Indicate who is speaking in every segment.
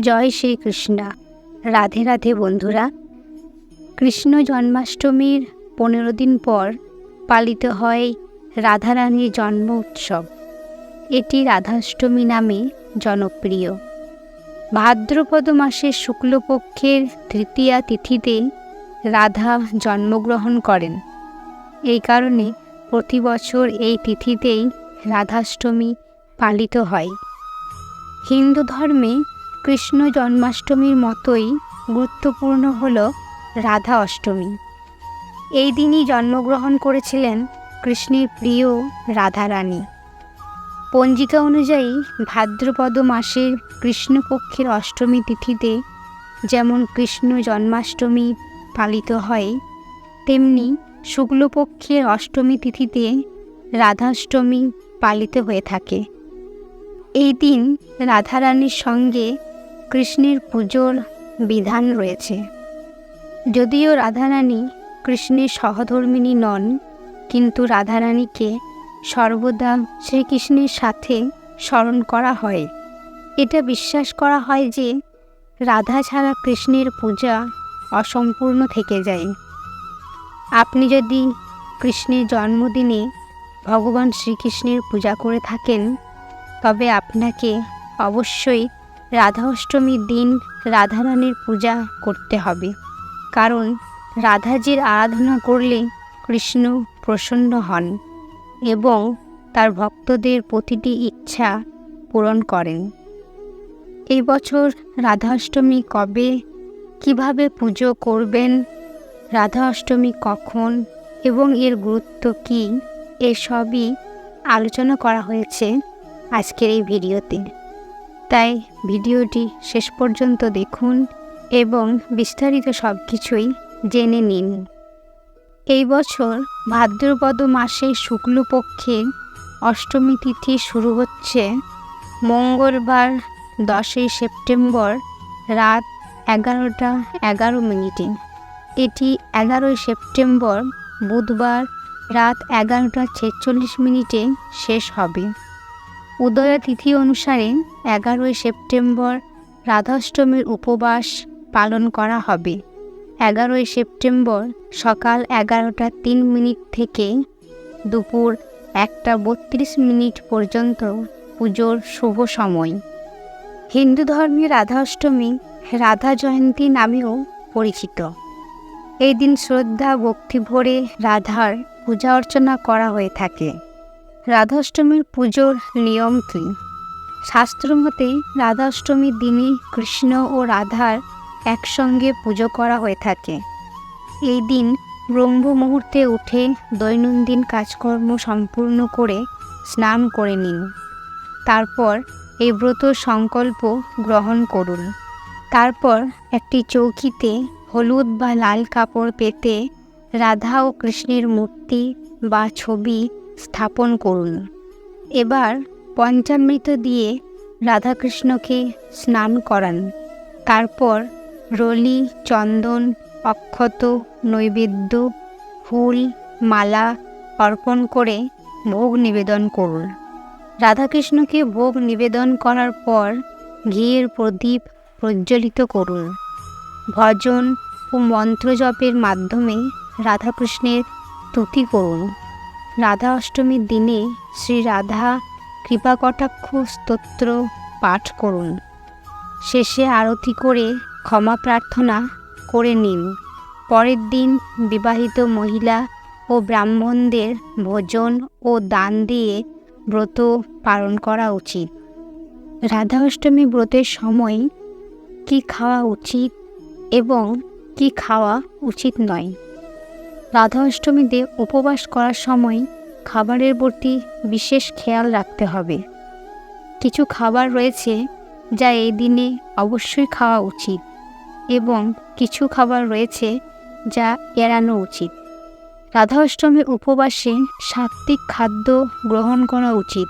Speaker 1: জয় শ্রীকৃষ্ণ। রাধে রাধে বন্ধুরা। কৃষ্ণ জন্মাষ্টমীর 15 দিন পর পালিত হয় রাধারানীর জন্ম উৎসব। এটি রাধাষ্টমী নামে জনপ্রিয়। ভাদ্রপদ মাসের শুক্লপক্ষের তৃতীয়া তিথিতে রাধা জন্মগ্রহণ করেন। এই কারণে প্রতি বছর এই তিথিতেই রাধাষ্টমী পালিত হয়। হিন্দু ধর্মে কৃষ্ণ জন্মাষ্টমীর মতোই গুরুত্বপূর্ণ হল রাধা অষ্টমী। এই দিনই জন্মগ্রহণ করেছিলেন কৃষ্ণের প্রিয় রাধারানী। পঞ্জিকা অনুযায়ী ভাদ্রপদ মাসের কৃষ্ণপক্ষের অষ্টমী তিথিতে যেমন কৃষ্ণ জন্মাষ্টমী পালিত হয়, তেমনি শুক্লপক্ষের অষ্টমী তিথিতে রাধাষ্টমী পালিত হয়ে থাকে। এই দিন রাধারানীর সঙ্গে কৃষ্ণের পুজোর বিধান রয়েছে। যদিও রাধারানী কৃষ্ণের সহধর্মিণী নন, কিন্তু রাধারানীকে সর্বদা শ্রীকৃষ্ণের সাথে স্মরণ করা হয়। এটা বিশ্বাস করা হয় যে রাধা ছাড়া কৃষ্ণের পূজা অসম্পূর্ণ থেকে যায়। আপনি যদি কৃষ্ণের জন্মদিনে ভগবান শ্রীকৃষ্ণের পূজা করে থাকেন, তবে আপনাকে অবশ্যই রাধা অষ্টমীর দিন রাধারানীর পূজা করতে হবে। কারণ রাধাজির আরাধনা করলে কৃষ্ণ প্রসন্ন হন এবং তার ভক্তদের প্রতিটি ইচ্ছা পূরণ করেন। এই বছর রাধা অষ্টমী কবে, কিভাবে পুজো করবেন, রাধা অষ্টমী কখন এবং এর গুরুত্ব কী, এসবই আলোচনা করা হয়েছে আজকের এই ভিডিওতে। তাই ভিডিওটি শেষ পর্যন্ত দেখুন এবং বিস্তারিত সব কিছুই জেনে নিন। এই বছর ভাদ্রপদ মাসের শুক্লপক্ষের অষ্টমী তিথি শুরু হচ্ছে মঙ্গলবার 10 সেপ্টেম্বর রাত 11:11। এটি 11 সেপ্টেম্বর বুধবার রাত 11:46 শেষ হবে। উদয়া তিথি অনুসারে 11 সেপ্টেম্বর রাধাষ্টমীর উপবাস পালন করা হবে। 11 সেপ্টেম্বর সকাল 11:03 থেকে দুপুর 1:32 পর্যন্ত পুজোর শুভ সময়। হিন্দু ধর্মে রাধা অষ্টমী রাধা জয়ন্তী নামেও পরিচিত। এই দিন শ্রদ্ধা ভক্তি ভরে রাধার পূজা অর্চনা করা হয়ে থাকে। রাধাষ্টমীর পুজোর নিয়ম কী? শাস্ত্রমতে রাধাষ্টমীর দিনে কৃষ্ণ ও রাধার একসঙ্গে পুজো করা হয়ে থাকে। এই দিন ব্রহ্ম মুহূর্তে উঠে দৈনন্দিন কাজকর্ম সম্পূর্ণ করে স্নান করে নিন। তারপর এই ব্রত সংকল্প গ্রহণ করুন। তারপর একটি চৌকিতে হলুদ বা লাল কাপড় পেতে রাধা ও কৃষ্ণের মূর্তি বা ছবি স্থাপন করুন। এবার পঞ্চামৃত দিয়ে রাধাকৃষ্ণকে স্নান করান। তারপর রলি, চন্দন, অক্ষত, নৈবেদ্য, ফুল, মালা অর্পণ করে ভোগ নিবেদন করুন। রাধাকৃষ্ণকে ভোগ নিবেদন করার পর ঘিয়ের প্রদীপ প্রজ্বলিত করুন। ভজন ও মন্ত্রজপের মাধ্যমে রাধাকৃষ্ণের স্তুতি করুন। রাধা অষ্টমীর দিনে শ্রী রাধা কৃপাকটাক্ষ স্তোত্র পাঠ করুন। শেষে আরতি করে ক্ষমা প্রার্থনা করে নিন। পরের দিন বিবাহিত মহিলা ও ব্রাহ্মণদের ভোজন ও দান দিয়ে ব্রত পালন করা উচিত। রাধা অষ্টমী ব্রতের সময় কি খাওয়া উচিত এবং কি খাওয়া উচিত নয়? রাধা অষ্টমীতে উপবাস করার সময় খাবারের প্রতি বিশেষ খেয়াল রাখতে হবে। কিছু খাবার রয়েছে যা এই দিনে অবশ্যই খাওয়া উচিত এবং কিছু খাবার রয়েছে যা এড়ানো উচিত। রাধা অষ্টমীর উপবাসে সাত্ত্বিক খাদ্য গ্রহণ করা উচিত।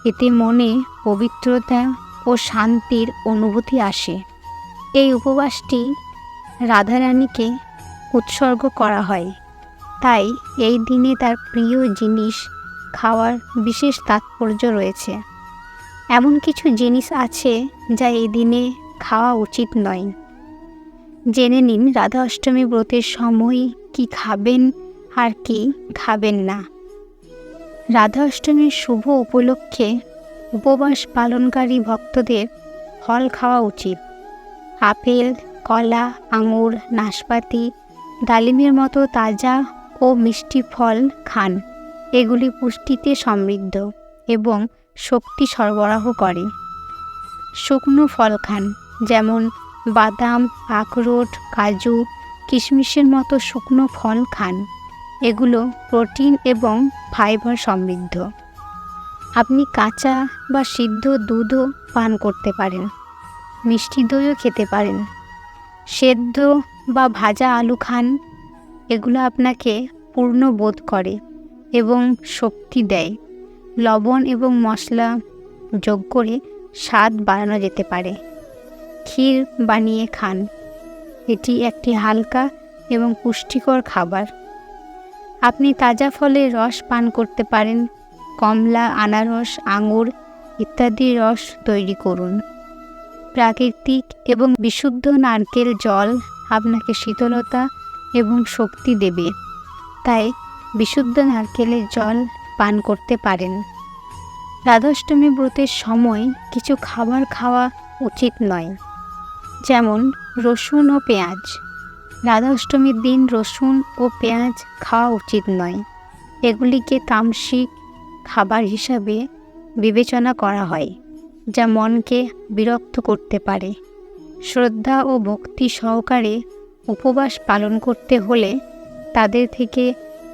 Speaker 1: এতে মনে পবিত্রতা ও শান্তির অনুভূতি আসে। এই উপবাসটি রাধারানীকে উৎসর্গ করা হয়, তাই এই দিনে তার প্রিয় জিনিস খাওয়ার বিশেষ তাৎপর্য রয়েছে। এমন কিছু জিনিস আছে যা এই দিনে খাওয়া উচিত নয়। জেনে নিন রাধা অষ্টমী ব্রতের সময় কি খাবেন আর কি খাবেন না। রাধা অষ্টমীর শুভ উপলক্ষে উপবাস পালনকারী ভক্তদের ফল খাওয়া উচিত। আপেল, কলা, আঙুর, নাশপাতি, ডালিমের মতো তাজা ও মিষ্টি ফল খান। এগুলি পুষ্টিতে সমৃদ্ধ এবং শক্তি সরবরাহ করে। শুকনো ফল খান, যেমন বাদাম, আখরোট, কাজু, কিশমিশের মতো শুকনো ফল খান। এগুলো প্রোটিন এবং ফাইবার সমৃদ্ধ। আপনি কাঁচা বা সিদ্ধ দুধও পান করতে পারেন। মিষ্টি দইও খেতে পারেন। সেদ্ধ বা ভাজা আলু খান। এগুলো আপনাকে পূর্ণ বোধ করে এবং শক্তি দেয়। লবণ এবং মশলা যোগ করে স্বাদ বাড়ানো যেতে পারে। ক্ষীর বানিয়ে খান। এটি একটি হালকা এবং পুষ্টিকর খাবার। আপনি তাজা ফলের রস পান করতে পারেন। কমলা, আনারস, আঙুর ইত্যাদির রস তৈরি করুন। প্রাকৃতিক এবং বিশুদ্ধ নারকেল জল আপনাকে শীতলতা এবং শক্তি দেবে, তাই বিশুদ্ধ নারকেলের জল পান করতে পারেন। রাধাষ্টমী ব্রতের সময় কিছু খাবার খাওয়া উচিত নয়, যেমন রসুন ও পেঁয়াজ। রাধা অষ্টমীর দিন রসুন ও পেঁয়াজ খাওয়া উচিত নয়। এগুলিকে তামসিক খাবার হিসাবে বিবেচনা করা হয়, যা মনকে বিরক্ত করতে পারে। শ্রদ্ধা ও ভক্তি সহকারে উপবাস পালন করতে হলে তাদের থেকে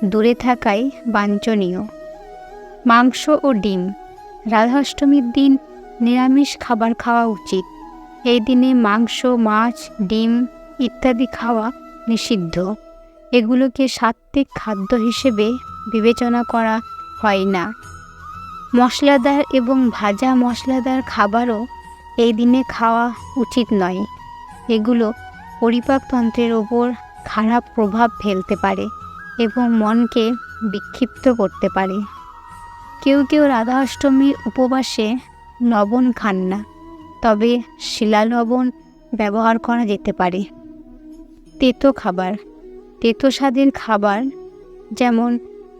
Speaker 1: দূরে থাকাই বাঞ্ছনীয়। মাংস ও ডিম। রাধা অষ্টমীর দিন নিরামিষ খাবার খাওয়া উচিত। এই দিনে মাংস, মাছ, ডিম ইত্যাদি খাওয়া নিষিদ্ধ। এগুলোকে সাত্ত্বিক খাদ্য হিসেবে বিবেচনা করা হয় না। মশলাদার এবং ভাজা মশলাদার খাবারও এই দিনে খাওয়া উচিত নয়। এগুলো পরিপাকতন্ত্রের ওপর খারাপ প্রভাব ফেলতে পারে এবং মনকে বিক্ষিপ্ত করতে পারে। কেউ কেউ রাধা অষ্টমীর উপবাসে লবণ খান না, তবে শিলালবণ ব্যবহার করা যেতে পারে। তেতো খাবার। তেতো স্বাদের খাবার যেমন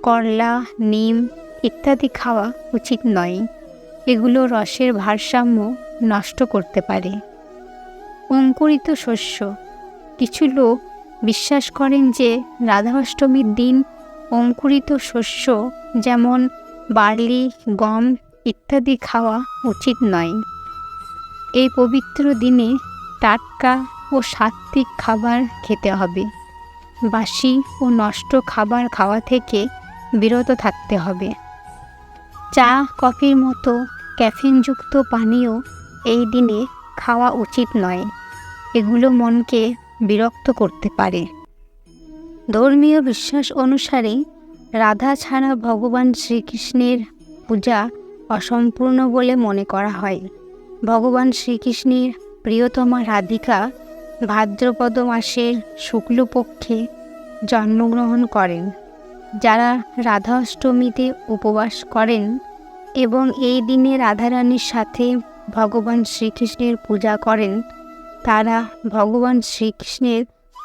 Speaker 1: করলা, নিম ইত্যাদি খাওয়া উচিত নয়। এগুলো রসের ভারসাম্য নষ্ট করতে পারে। অঙ্কুরিত শস্য। কিছু লোক বিশ্বাস করেন যে রাধা অষ্টমীর দিন অঙ্কুরিত শস্য যেমন বার্লি, গম ইত্যাদি খাওয়া উচিত নয়। এই পবিত্র দিনে টাটকা ও সাত্ত্বিক খাবার খেতে হবে। বাসি ও নষ্ট খাবার খাওয়া থেকে বিরত থাকতে হবে। চা, কফির মতো ক্যাফিনযুক্ত পানীয় এই দিনে খাওয়া উচিত নয়। এগুলো মনকে বিরক্ত করতে পারে। ধর্মীয় বিশ্বাস অনুসারে রাধা ছাড়া ভগবান শ্রীকৃষ্ণের পূজা অসম্পূর্ণ বলে মনে করা হয়। ভগবান শ্রীকৃষ্ণের প্রিয়তমা রাধিকা ভাদ্রপদ মাসের শুক্লপক্ষে জন্মগ্রহণ করেন। যারা রাধা অষ্টমীতে উপবাস করেন এবং এই দিনে রাধারানীর সাথে ভগবান শ্রীকৃষ্ণের পূজা করেন, তারা ভগবান শ্রীকৃষ্ণের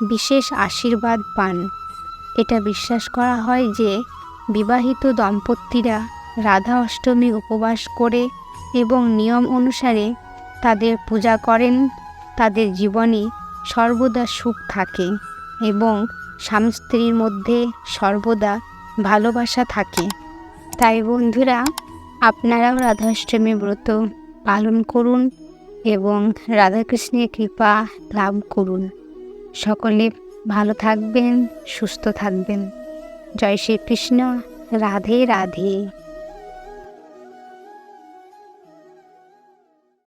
Speaker 1: বিশেষ আশীর্বাদ পান। এটা বিশ্বাস করা হয় যে বিবাহিত দম্পতিরা রাধা অষ্টমী উপবাস করে এবং নিয়ম অনুসারে তাদের পূজা করেন, তাদের জীবনে সর্বদা সুখ থাকে এবং স্বামী স্ত্রীর মধ্যে সর্বদা ভালোবাসা থাকে। তাই বন্ধুরা, আপনারাও রাধা অষ্টমী ব্রত পালন করুন এবং রাধাকৃষ্ণের কৃপা লাভ করুন। সকলে ভালো থাকবেন, সুস্থ থাকবেন। জয় শ্রীকৃষ্ণ। রাধে রাধে।